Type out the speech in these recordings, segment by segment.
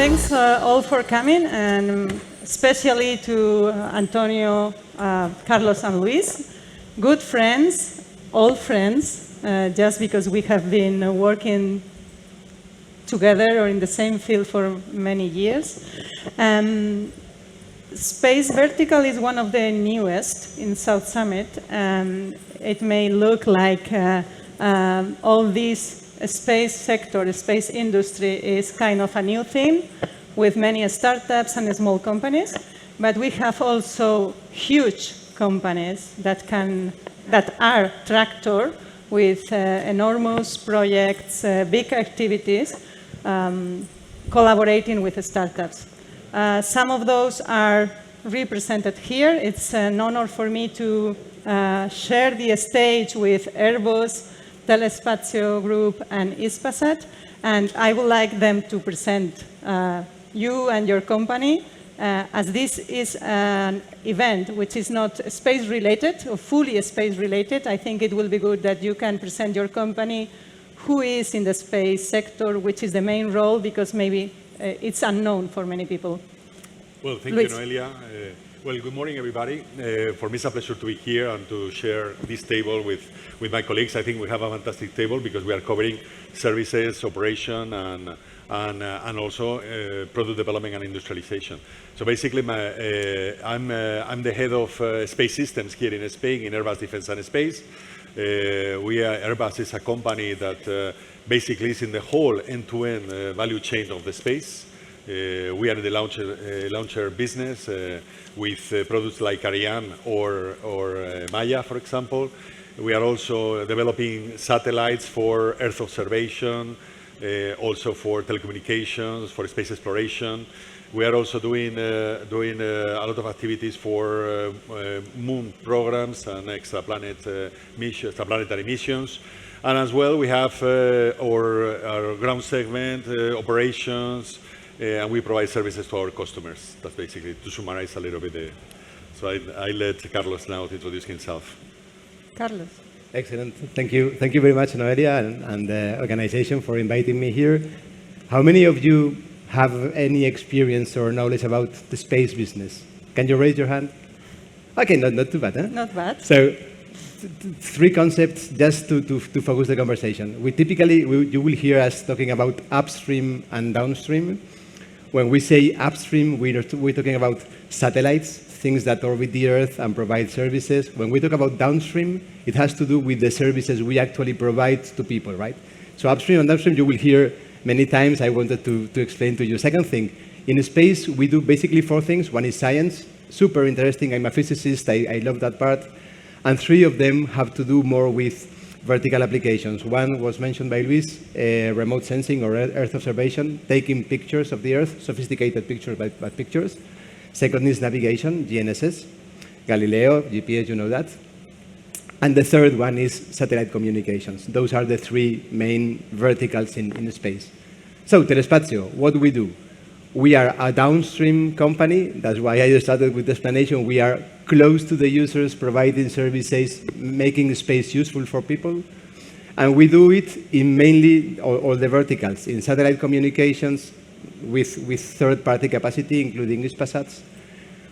thanks all for coming, and especially to Antonio, Carlos, and Luis. Good friends, old friends, just because we have been working together or in the same field for many years. Space Vertical is one of the newest in South Summit. It may look like all this space sector, the space industry is kind of a new thing with many startups and small companies, but we have also huge companies that are tractor with enormous projects, big activities, collaborating with startups. Some of those are represented here. It's an honor for me to share the stage with Airbus, Telespazio Group, and Hispasat, and I would like them to present you and your company, as this is an event which is not space-related or fully space-related. I think it will be good that you can present your company, who is in the space sector, which is the main role, because maybe it's unknown for many people. Well, thank you, Noelia. Well, good morning, everybody. For me, it's a pleasure to be here and to share this table with my colleagues. I think we have a fantastic table because we are covering services, operation, and also product development and industrialization. So basically, I'm the head of space systems here in Spain, in Airbus Defence and Space. Airbus is a company that basically is in the whole end-to-end value chain of the space. We are in the launcher business with products like Ariane or Maya, for example. We are also developing satellites for Earth observation, also for telecommunications, for space exploration. We are also doing a lot of activities for moon programs and extraplanetary missions. And as well, we have our ground segment, operations, and we provide services to our customers. That's basically to summarize a little bit. So I let Carlos now to introduce himself. Carlos. Excellent. Thank you. Thank you very much, Noelia, and the organization for inviting me here. How many of you have any experience or knowledge about the space business? Can you raise your hand? Okay, not too bad, huh? Not bad. So, three concepts just to focus the conversation. You will hear us talking about upstream and downstream. When we say upstream, we're talking about satellites, things that orbit the Earth and provide services. When we talk about downstream, it has to do with the services we actually provide to people, right? So upstream and downstream, you will hear many times. I wanted to explain to you. Second thing, in space, we do basically four things. One is science, super interesting. I'm a physicist. I love that part. And three of them have to do more with vertical applications. One was mentioned by Luis, remote sensing or Earth observation, taking pictures of the Earth, sophisticated pictures, but pictures. Second is navigation, GNSS, Galileo, GPS, you know that. And the third one is satellite communications. Those are the three main verticals in space. So, Telespazio, what do we do? We are a downstream company. That's why I started with the explanation. We are close to the users, providing services, making space useful for people. And we do it in mainly all the verticals, in satellite communications with third-party capacity, including Hispasats.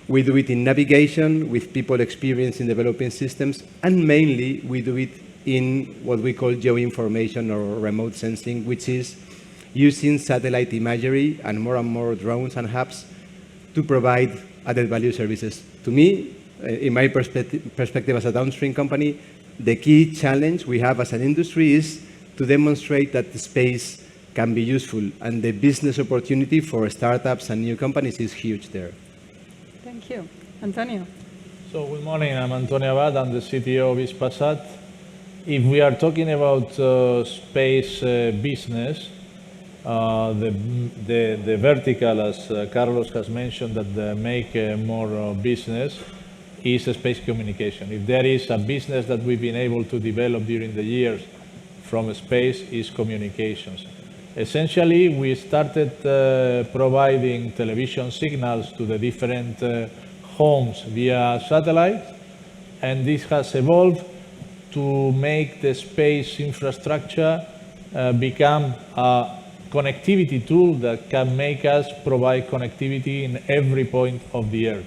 We do it in navigation with people experienced in developing systems. And mainly, we do it in what we call geoinformation or remote sensing, which is using satellite imagery and more drones and hubs to provide added value services. To me, in my perspective as a downstream company, the key challenge we have as an industry is to demonstrate that the space can be useful, and the business opportunity for startups and new companies is huge there. Thank you. Antonio. So good morning, I'm Antonio Abad, I'm the CTO of Hispasat. If we are talking about space business, the vertical, as Carlos has mentioned, that make more business is space communication. If there is a business that we've been able to develop during the years from space, is communications. Essentially, we started providing television signals to the different homes via satellite, and this has evolved to make the space infrastructure become a connectivity tool that can make us provide connectivity in every point of the Earth.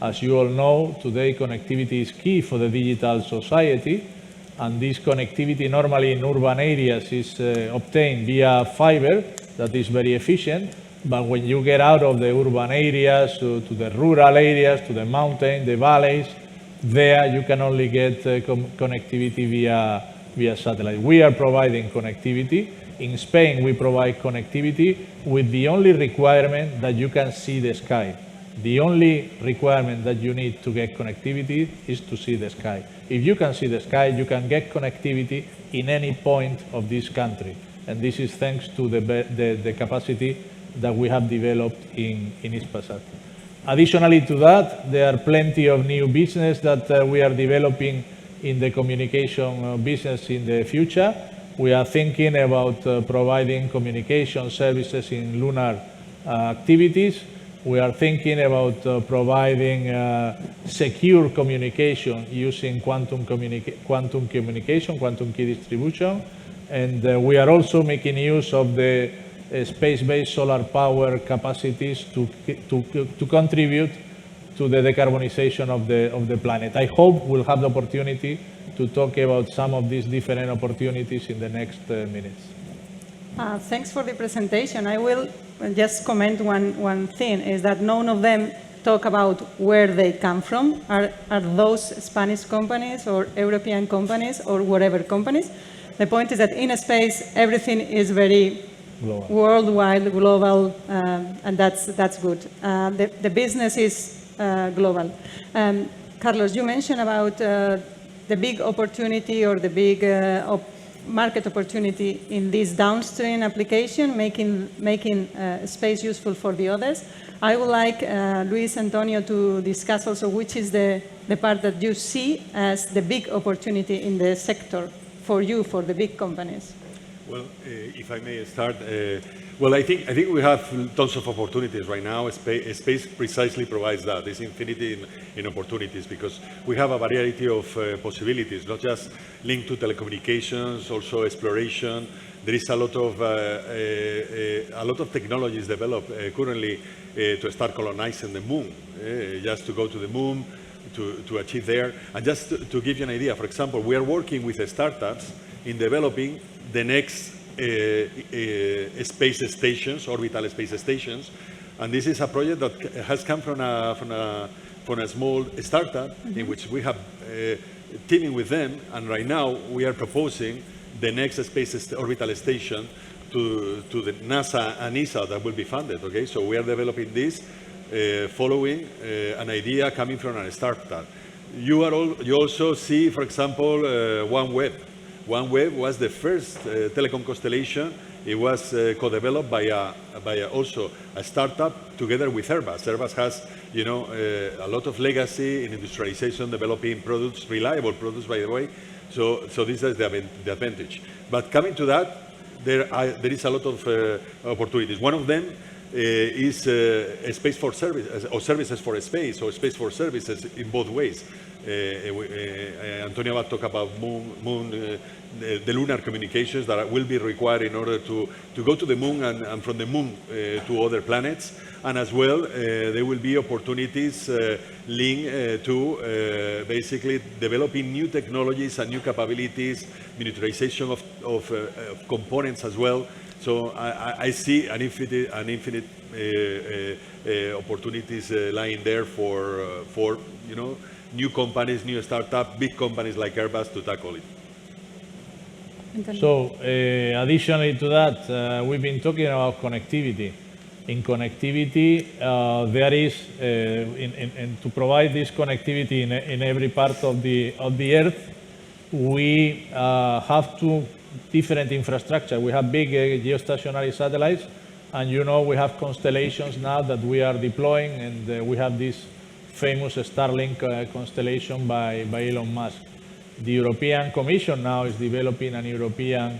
As you all know, today connectivity is key for the digital society, and this connectivity normally in urban areas is obtained via fiber that is very efficient, but when you get out of the urban areas to the rural areas, to the mountain, the valleys, there you can only get connectivity via satellite. We are providing connectivity. In Spain, we provide connectivity with the only requirement that you can see the sky. The only requirement that you need to get connectivity is to see the sky. If you can see the sky, you can get connectivity in any point of this country. And this is thanks to the capacity that we have developed in Hispasat. Additionally to that, there are plenty of new business that we are developing in the communication business in the future. We are thinking about providing communication services in lunar activities. We are thinking about providing secure communication using quantum communication, quantum key distribution. And we are also making use of the space-based solar power capacities to contribute to the decarbonization of the planet. I hope we'll have the opportunity to talk about some of these different opportunities in the next minutes. Thanks for the presentation. I will just comment one thing, is that none of them talk about where they come from. Are those Spanish companies or European companies or whatever companies? The point is that in space, everything is very Global. worldwide, global, and that's good. The business is global. Carlos, you mentioned about the big opportunity or the big market opportunity in this downstream application, making space useful for the others. I would like Luis Antonio to discuss also which is the part that you see as the big opportunity in the sector for you, for the big companies. Well, if I may start, well, I think we have tons of opportunities right now. Space precisely provides that. There's infinity in opportunities because we have a variety of possibilities, not just linked to telecommunications, also exploration. There is a lot of technologies developed currently to start colonizing the moon, just to go to the moon, to achieve there. And just to give you an idea, for example, we are working with startups in developing the next space stations, orbital space stations, and this is a project that has come from a small startup in which we have teaming with them, and right now we are proposing the next space orbital station to the NASA and ESA that will be funded. Okay, so we are developing this following an idea coming from a startup. You also see, for example, OneWeb. OneWeb was the first telecom constellation. It was co-developed by also a startup together with Airbus. Airbus has, a lot of legacy in industrialization, developing products, reliable products, by the way. So this is the advantage. But coming to that, there is a lot of opportunities. One of them is space for service, or services for space, or space for services in both ways. Antonio will talk about the lunar communications that will be required in order to go to the moon and from the moon to other planets. And as well, there will be opportunities linked to basically developing new technologies and new capabilities, miniaturization of components as well. So I see an infinite opportunities lying there for new companies, new startups, big companies like Airbus to tackle it. So additionally to that, we've been talking about connectivity. In connectivity, there is, to provide this connectivity in every part of the Earth, we have two different infrastructure. We have big geostationary satellites, and we have constellations now that we are deploying, and we have this famous Starlink constellation by Elon Musk. The European Commission now is developing an European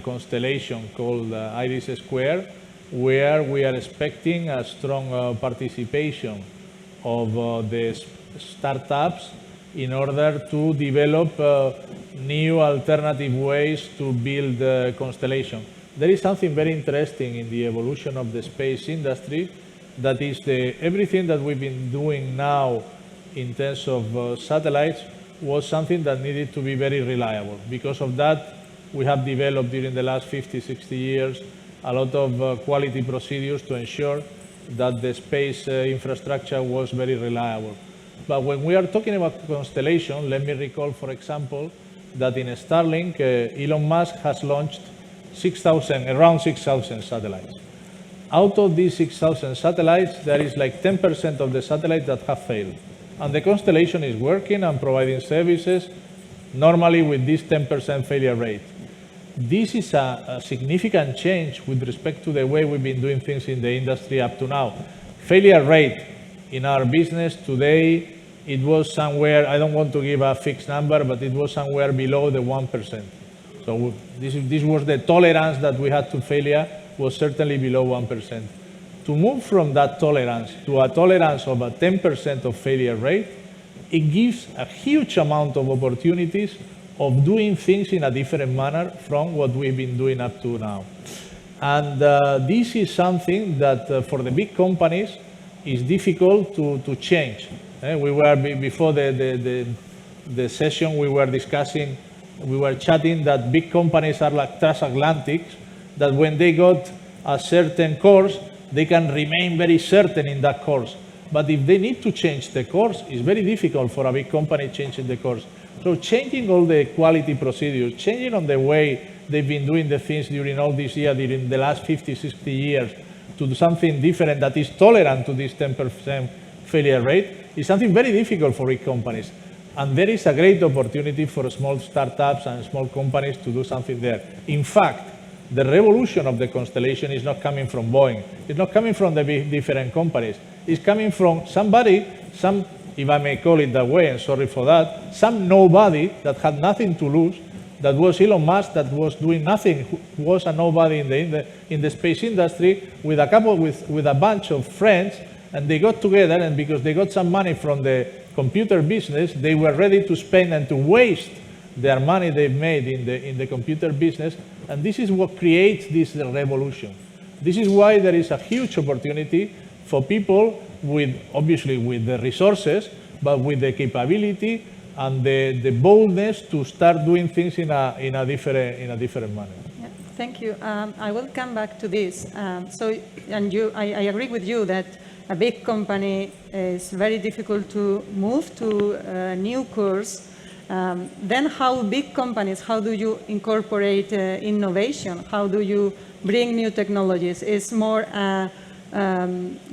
constellation called IRIS², where we are expecting a strong participation of the startups in order to develop new alternative ways to build constellation. There is something very interesting in the evolution of the space industry, that is everything that we've been doing now in terms of satellites was something that needed to be very reliable. Because of that, we have developed during the last 50, 60 years a lot of quality procedures to ensure that the space infrastructure was very reliable. But when we are talking about constellation, let me recall, for example, that in Starlink, Elon Musk has launched around 6,000 satellites. Out of these 6,000 satellites, there is like 10% of the satellites that have failed. And the constellation is working and providing services normally with this 10% failure rate. This is a significant change with respect to the way we've been doing things in the industry up to now. Failure rate in our business today, it was somewhere, I don't want to give a fixed number, but it was somewhere below the 1%. So this was the tolerance that we had to failure, was certainly below 1%. To move from that tolerance to a tolerance of a 10% of failure rate, it gives a huge amount of opportunities of doing things in a different manner from what we've been doing up to now. And this is something that for the big companies is difficult to change. We were, before the session, we were discussing, we were chatting that big companies are like transatlantics, that when they got a certain course, they can remain very certain in that course. But if they need to change the course, it's very difficult for a big company changing the course. So changing all the quality procedures, changing on the way they've been doing the things during all this year, during the last 50, 60 years, to do something different that is tolerant to this 10% failure rate, is something very difficult for big companies. And there is a great opportunity for small startups and small companies to do something there. In fact, the revolution of the constellation is not coming from Boeing. It's not coming from the big different companies. It's coming from somebody, if I may call it that way, and sorry for that, some nobody that had nothing to lose, that was Elon Musk, that was doing nothing, who was a nobody in the space industry, with a bunch of friends, and they got together, and because they got some money from the computer business, they were ready to spend and to waste their money they've made in the computer business, and this is what creates this revolution. This is why there is a huge opportunity for people obviously with the resources, but with the capability and the boldness to start doing things in a different manner. Yeah, thank you. I will come back to this. I agree with you that a big company is very difficult to move to a new course. Then how big companies, how do you incorporate innovation? How do you bring new technologies? Is more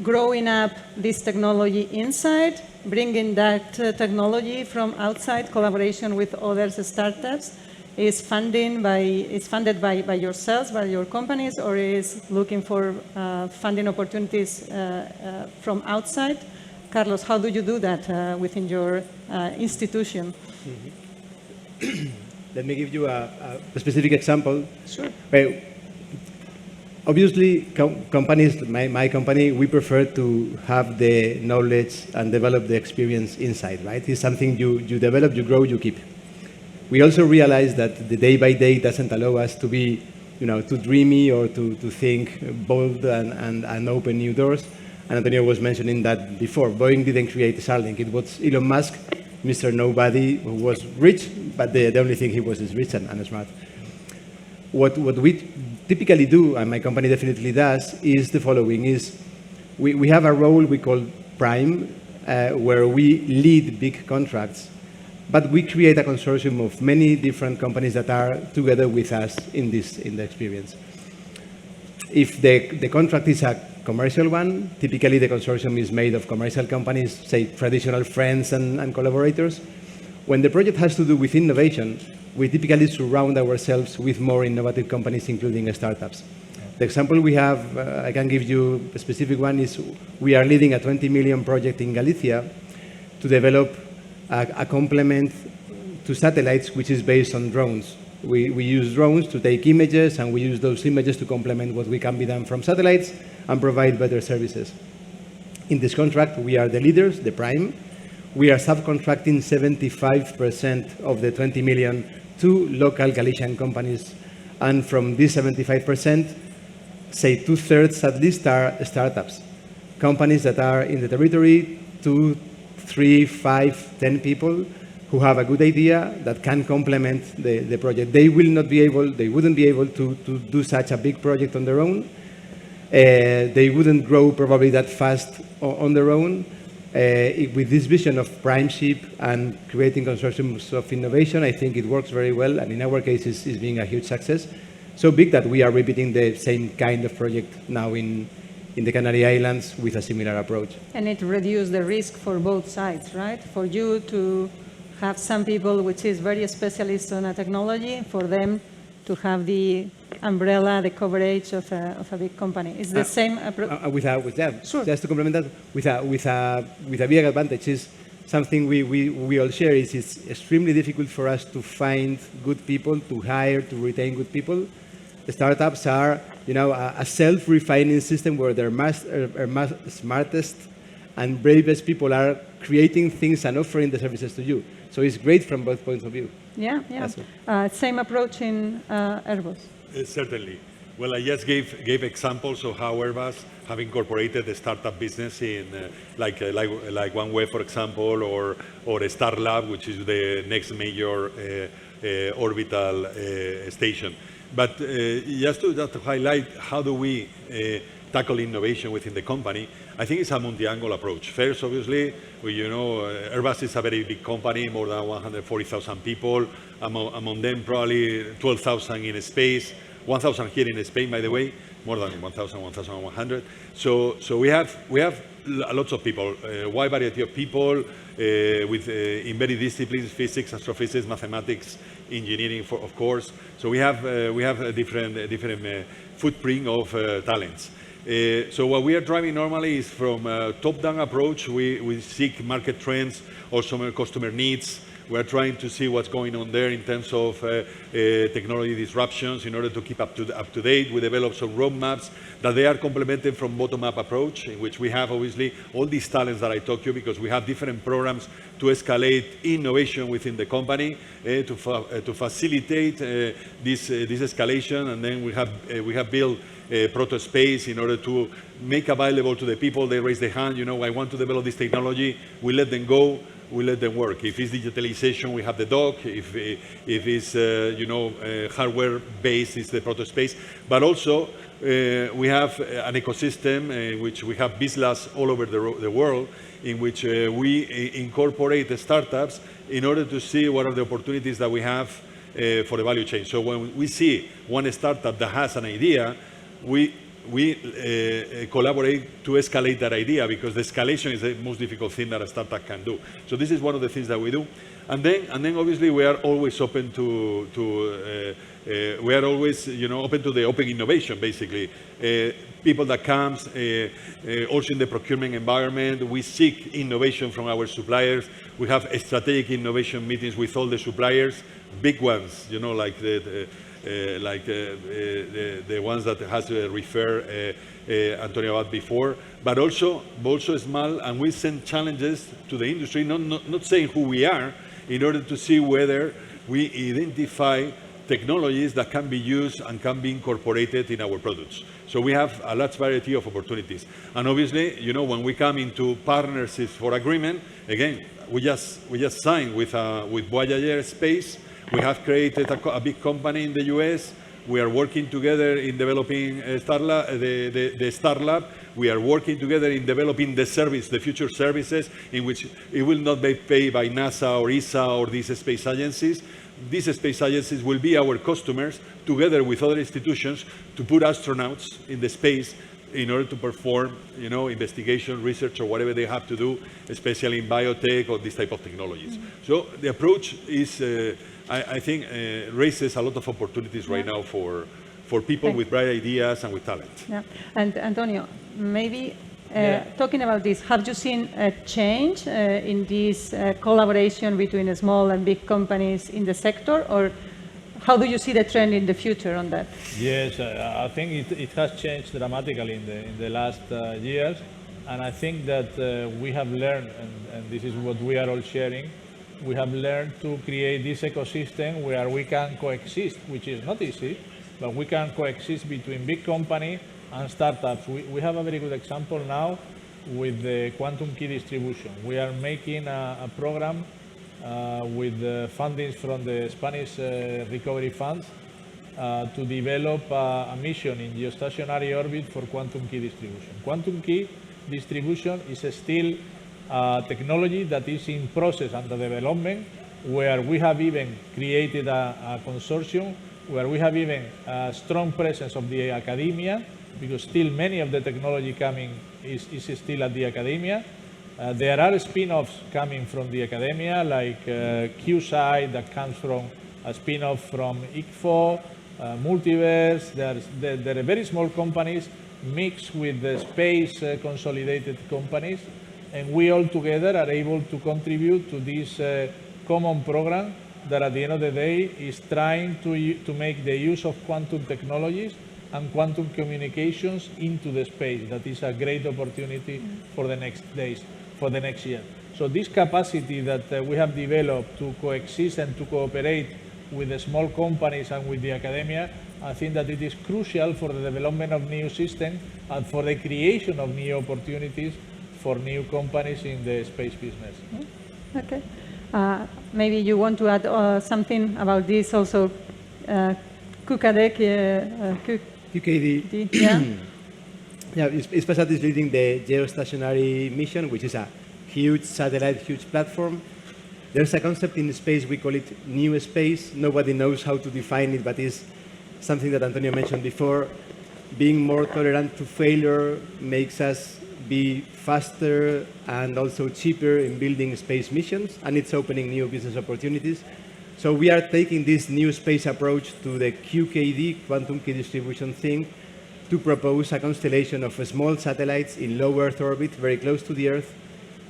growing up this technology inside, bringing that technology from outside, collaboration with other startups? Is funded by yourselves, by your companies, or is looking for funding opportunities from outside? Carlos, how do you do that within your institution? Mm-hmm. Let me give you a specific example. Sure. Obviously, companies, my company, we prefer to have the knowledge and develop the experience inside, right? It's something you develop, you grow, you keep. We also realize that the day by day doesn't allow us to be, too dreamy or to think bold and open new doors. And Antonio was mentioning that before. Boeing didn't create Starlink. It was Elon Musk, Mr. Nobody, who was rich, but the only thing he was is rich and smart. What we typically do, and my company definitely does, is the following: is we have a role we call Prime, where we lead big contracts, but we create a consortium of many different companies that are together with us in the experience. If the contract is a commercial one, typically the consortium is made of commercial companies, say traditional friends and collaborators. When the project has to do with innovation, we typically surround ourselves with more innovative companies, including startups. The example we have, I can give you a specific one, is we are leading a 20 million project in Galicia to develop a complement to satellites which is based on drones. We use drones to take images, and we use those images to complement what we can be done from satellites and provide better services. In this contract, we are the leaders, the prime. we are subcontracting 75% of the 20 million to local Galician companies. And from this 75%, say 2/3 at least are startups, companies that are in the territory, 2, 3, 5, 10 people who have a good idea that can complement the project. They wouldn't be able to do such a big project on their own. They wouldn't grow probably that fast on their own. With this vision of Primeship and creating consortiums of innovation, I think it works very well, and in our case, it's being a huge success. So big that we are repeating the same kind of project now in the Canary Islands with a similar approach. And it reduces the risk for both sides, right? For you to have some people which is very specialist on a technology, for them to have the umbrella, the coverage of a big company. It's the same approach. With that, Sure. just to complement that, with a big advantage is something we all share. Is it's extremely difficult for us to find good people, to hire, to retain good people. The startups are, a self-refining system where their smartest and bravest people are creating things and offering the services to you. So it's great from both points of view. Yeah. Same approach in Airbus. Certainly. Well, I just gave examples of how Airbus have incorporated the startup business in like OneWeb, for example, or Starlab, which is the next major orbital station. But just to highlight how do we tackle innovation within the company, I think it's a multi-angle approach. First, obviously, Airbus is a very big company, more than 140,000 people. Among them, probably 12,000 in space, 1,000 here in Spain, by the way, more than 1,000, 1,100. So we have lots of people, a wide variety of people in many disciplines: physics, astrophysics, mathematics, engineering, of course. So we have a different footprint of talents. So what we are driving normally is from a top-down approach. We seek market trends or some customer needs. We are trying to see what's going on there in terms of technology disruptions in order to keep up to date. We develop some roadmaps that they are complemented from bottom-up approach, in which we have obviously all these talents that I talked to you, because we have different programs to escalate innovation within the company to facilitate this escalation. And then we have built proto space in order to make available to the people. They raise their hand, I want to develop this technology. We let them go. We let them work. If it's digitalization, we have the dock. If it's hardware-based, it's the proto space. But also, we have an ecosystem in which we have BizLabs all over the world, in which we incorporate the startups in order to see what are the opportunities that we have for the value chain. So when we see one startup that has an idea, we collaborate to escalate that idea, because the escalation is the most difficult thing that a startup can do. So this is one of the things that we do. And then obviously we are always open to open to the open innovation, basically. People that comes, also in the procurement environment, we seek innovation from our suppliers. We have strategic innovation meetings with all the suppliers, big ones, like the ones that has referred Antonio about before, but also small, and we send challenges to the industry, not saying who we are, in order to see whether we identify technologies that can be used and can be incorporated in our products. So we have a large variety of opportunities. And obviously, when we come into partnerships for agreement, again, we just signed with Voyager Space. We have created a big company in the US. We are working together in developing Starlab, the Starlab. We are working together in developing the future services, in which it will not be paid by NASA or ESA or these space agencies. These space agencies will be our customers, together with other institutions, to put astronauts in the space in order to perform, investigation, research, or whatever they have to do, especially in biotech or this type of technologies. Mm-hmm. So the approach is, I think, raises a lot of opportunities right now for people with bright ideas and with talent. Yeah, and Antonio, maybe talking about this, have you seen a change in this collaboration between small and big companies in the sector, or how do you see the trend in the future on that? Yes, I think it has changed dramatically in the last years. And I think that we have learned, and this is what we are all sharing, we have learned to create this ecosystem where we can coexist, which is not easy, but we can coexist between big company and startups. We have a very good example now with the quantum key distribution. We are making a program with fundings from the Spanish recovery funds to develop a mission in geostationary orbit for quantum key distribution. Quantum key distribution is still a technology that is in process under development, where we have even created a consortium, where we have even a strong presence of the academia, because still many of the technology coming is still at the academia. There are spin-offs coming from the academia, like QSci that comes from a spin-off from ICFO, Multiverse. There are very small companies mixed with the space consolidated companies, and we all together are able to contribute to this common program that at the end of the day is trying to make the use of quantum technologies and quantum communications into the space. That is a great opportunity for the next days, for the next year. So this capacity that we have developed to coexist and to cooperate with the small companies and with the academia, I think that it is crucial for the development of new systems and for the creation of new opportunities for new companies in the space business. Okay. Maybe you want to add something about this also, QKD. Yeah. Yeah, Hispasat is leading the geostationary mission, which is a huge satellite, huge platform. There's a concept in space, we call it new space. Nobody knows how to define it, but it's something that Antonio mentioned before. Being more tolerant to failure makes us be faster and also cheaper in building space missions, and it's opening new business opportunities. So we are taking this new space approach to the QKD, quantum key distribution thing, to propose a constellation of small satellites in low Earth orbit, very close to the Earth,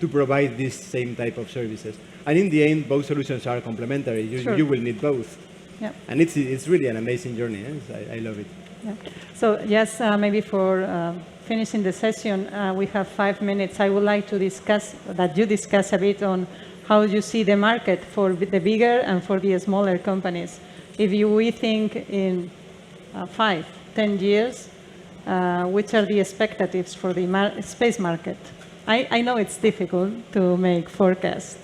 to provide this same type of services. And in the end, both solutions are complementary. Sure. You will need both. Yeah. And it's really an amazing journey. I love it. Yeah. So yes, maybe for finishing the session, we have 5 minutes. I would like to discuss, that you discuss a bit on how you see the market for the bigger and for the smaller companies. If we think in 5, 10 years, which are the expectations for the space market? I know it's difficult to make forecasts,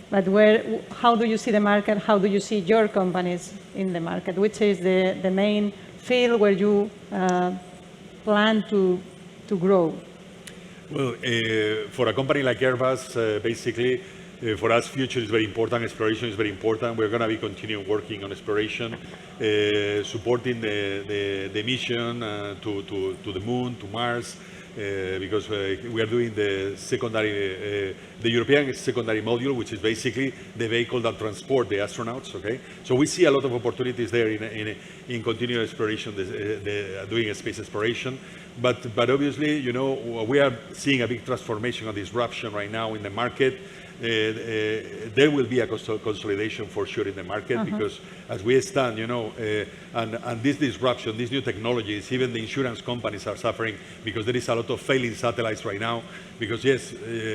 but how do you see the market? How do you see your companies in the market? Which is the main field where you plan to grow? Well, for a company like Airbus, basically, for us, future is very important. Exploration is very important. We're going to be continuing working on exploration, supporting the mission to the moon, to Mars, because we are doing the secondary, the European secondary module, which is basically the vehicle that transport the astronauts. Okay, so we see a lot of opportunities there in continuing exploration, doing a space exploration. But obviously, you know, we are seeing a big transformation and disruption right now in the market. There will be a consolidation for sure in the market, because as we stand, you know, and this disruption, these new technologies, even the insurance companies are suffering because there is a lot of failing satellites right now. Because yes,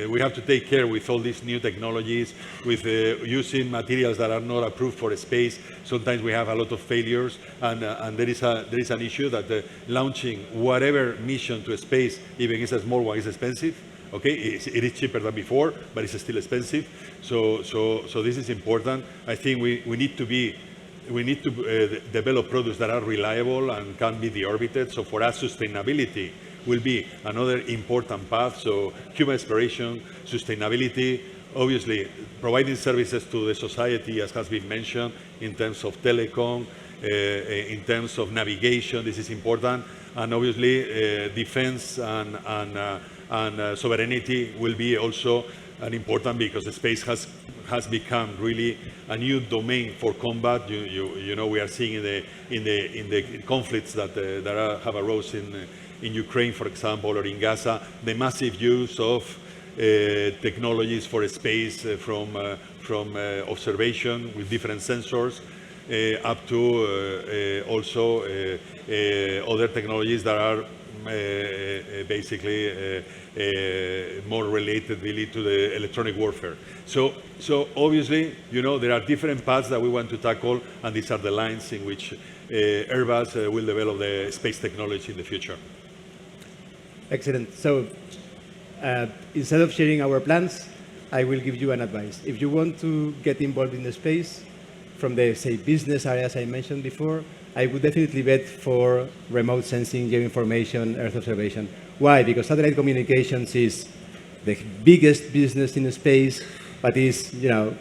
we have to take care with all these new technologies, with using materials that are not approved for space. Sometimes we have a lot of failures, and there is an issue that launching whatever mission to space, even if it's a small one, is expensive. Okay, it is cheaper than before, but it's still expensive. So this is important. I think we need to develop products that are reliable and can be deorbited. So for us, sustainability will be another important path. So human exploration, sustainability, obviously providing services to the society, as has been mentioned, in terms of telecom, in terms of navigation. This is important, and obviously defense and sovereignty will be also an important, because the space has become really a new domain for combat. You know, we are seeing in the conflicts that have arisen in Ukraine, for example, or in Gaza, the massive use of technologies for space, from observation with different sensors, up to also other technologies that are basically more related really to the electronic warfare. So obviously, you know, there are different paths that we want to tackle, and these are the lines in which Airbus will develop the space technology in the future. Excellent. So instead of sharing our plans, I will give you an advice. If you want to get involved in the space, from the, say, business areas I mentioned before, I would definitely bet for remote sensing, geoinformation, Earth observation. Why? Because satellite communications is the biggest business in space, but is, you know,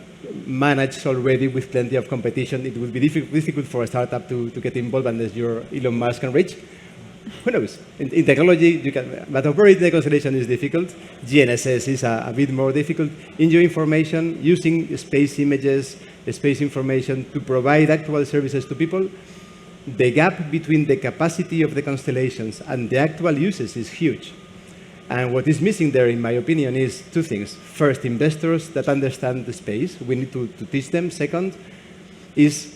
managed already with plenty of competition. It would be difficult for a startup to get involved unless you're Elon Musk and rich. Who knows? In technology, you can, but operating the constellation is difficult. GNSS is a bit more difficult. In geoinformation, using space images, space information to provide actual services to people, the gap between the capacity of the constellations and the actual uses is huge. And what is missing there, in my opinion, is two things. First, investors that understand the space. We need to teach them. Second, is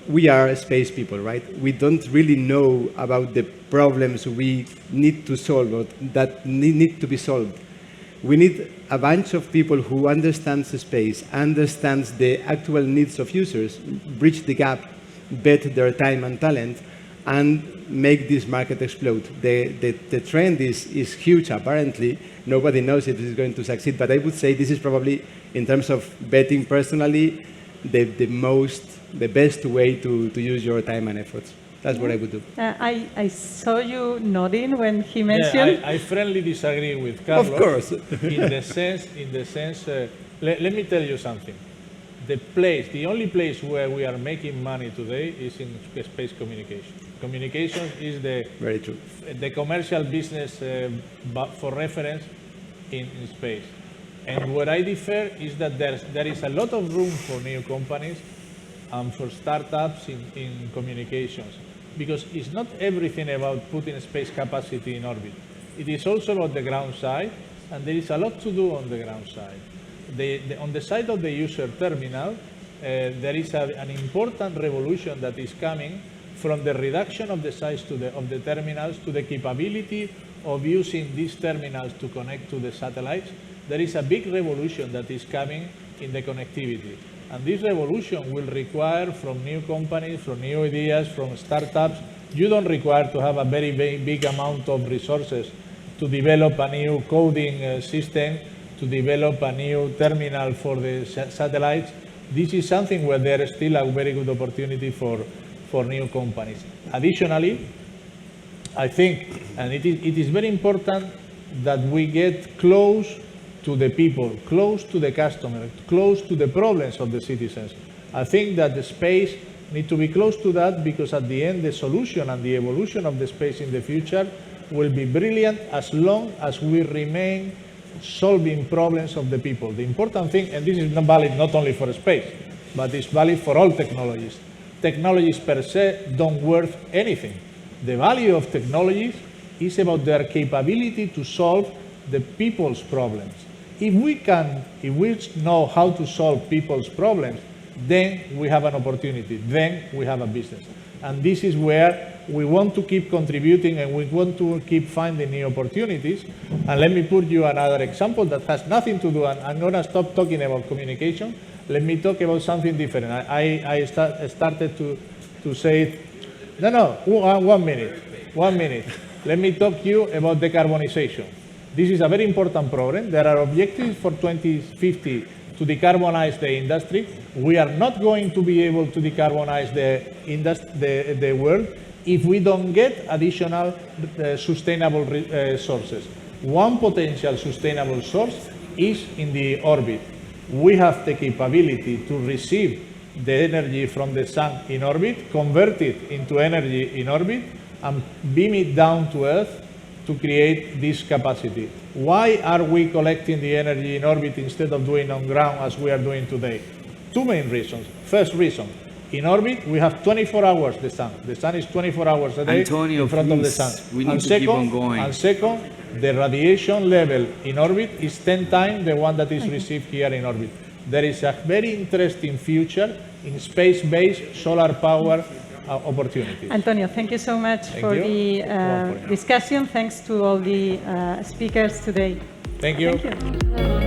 we are space people, right? We don't really know about the problems we need to solve or that need to be solved. We need a bunch of people who understands the space, understands the actual needs of users, bridge the gap, bet their time and talent, and make this market explode. The trend is huge, apparently. Nobody knows if this is going to succeed, but I would say this is probably, in terms of betting personally, the best way to use your time and efforts. That's what I would do. I saw you nodding when he mentioned. Yeah, I friendly disagree with Carlos. Of course. in the sense, let me tell you something. The only place where we are making money today is in space communication. Communication is Very true. the commercial business for reference in space. And what I differ is that there is a lot of room for new companies and for startups in communications, because it's not everything about putting space capacity in orbit. It is also about the ground side, and there is a lot to do on the ground side. On the side of the user terminal, there is an important revolution that is coming from the reduction of the size of the terminals to the capability of using these terminals to connect to the satellites. There is a big revolution that is coming in the connectivity. And this revolution will require from new companies, from new ideas, from startups. You don't require to have a very, very big amount of resources to develop a new coding system, to develop a new terminal for the satellites. This is something where there is still a very good opportunity for new companies. Additionally, I think, and it is very important that we get close to the people, close to the customer, close to the problems of the citizens. I think that the space needs to be close to that, because at the end, the solution and the evolution of the space in the future will be brilliant as long as we remain solving problems of the people. The important thing, and this is not valid not only for space, but it's valid for all technologies. Technologies per se don't worth anything. The value of technologies is about their capability to solve the people's problems. If we know how to solve people's problems, then we have an opportunity, then we have a business. And this is where we want to keep contributing, and we want to keep finding new opportunities. And let me put you another example that has nothing to do, and I'm going to stop talking about communication. Let me talk about something different. I started to say, no, 1 minute. Let me talk to you about decarbonization. This is a very important program. There are objectives for 2050 to decarbonize the industry. We are not going to be able to decarbonize the world if we don't get additional sustainable sources. One potential sustainable source is in the orbit. We have the capability to receive the energy from the sun in orbit, convert it into energy in orbit, and beam it down to Earth to create this capacity. Why are we collecting the energy in orbit instead of doing on ground as we are doing today? Two main reasons. First reason, in orbit we have 24 hours the sun. The sun is 24 hours a day Antonio, in front of the please, sun. we need to keep on going. And second, the radiation level in orbit is 10 times the one that is received here in orbit. There is a very interesting future in space-based solar power opportunities. Antonio, thank you so much for you. the Welcome. discussion. Thanks to all the speakers today. Thank you. Thank you.